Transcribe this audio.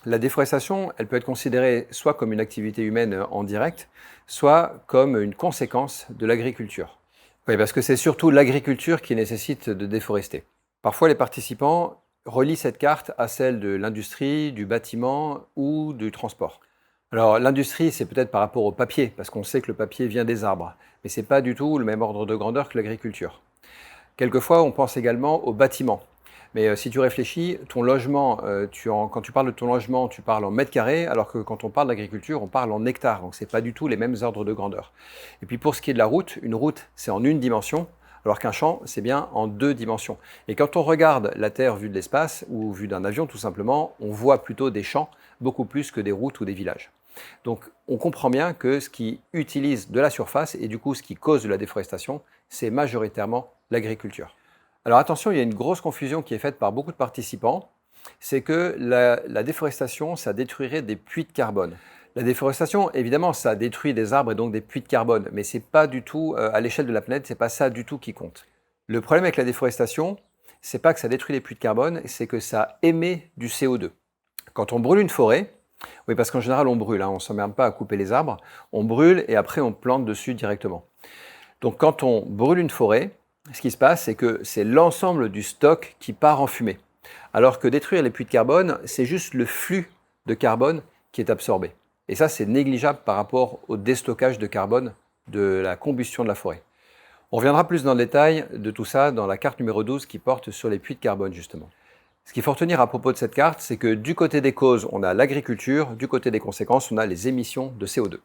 La déforestation, elle peut être considérée soit comme une activité humaine en direct, soit comme une conséquence de l'agriculture. Oui, parce que c'est surtout l'agriculture qui nécessite de déforester. Parfois, les participants relient cette carte à celle de l'industrie, du bâtiment ou du transport. Alors, l'industrie, c'est peut-être par rapport au papier, parce qu'on sait que le papier vient des arbres, mais ce n'est pas du tout le même ordre de grandeur que l'agriculture. Quelquefois, on pense également au bâtiment. Mais si tu réfléchis, ton logement, quand tu parles de ton logement, tu parles en mètres carrés, alors que quand on parle d'agriculture, on parle en hectares. Donc, ce n'est pas du tout les mêmes ordres de grandeur. Et puis, pour ce qui est de la route, une route, c'est en une dimension, alors qu'un champ, c'est bien en deux dimensions. Et quand on regarde la Terre vue de l'espace, ou vue d'un avion tout simplement, on voit plutôt des champs, beaucoup plus que des routes ou des villages. Donc, on comprend bien que ce qui utilise de la surface, et du coup, ce qui cause de la déforestation, c'est majoritairement l'agriculture. Alors attention, il y a une grosse confusion qui est faite par beaucoup de participants, c'est que la déforestation, ça détruirait des puits de carbone. La déforestation, évidemment, ça détruit des arbres et donc des puits de carbone, mais c'est pas du tout, à l'échelle de la planète, c'est pas ça du tout qui compte. Le problème avec la déforestation, c'est pas que ça détruit les puits de carbone, c'est que ça émet du CO2. Quand on brûle une forêt, oui, parce qu'en général, on brûle, on ne s'emmerde pas à couper les arbres, on brûle et après on plante dessus directement. Donc quand on brûle une forêt, ce qui se passe, c'est que c'est l'ensemble du stock qui part en fumée. Alors que détruire les puits de carbone, c'est juste le flux de carbone qui est absorbé. Et ça, c'est négligeable par rapport au déstockage de carbone de la combustion de la forêt. On reviendra plus dans le détail de tout ça dans la carte numéro 12 qui porte sur les puits de carbone justement. Ce qu'il faut retenir à propos de cette carte, c'est que du côté des causes, on a l'agriculture, du côté des conséquences, on a les émissions de CO2.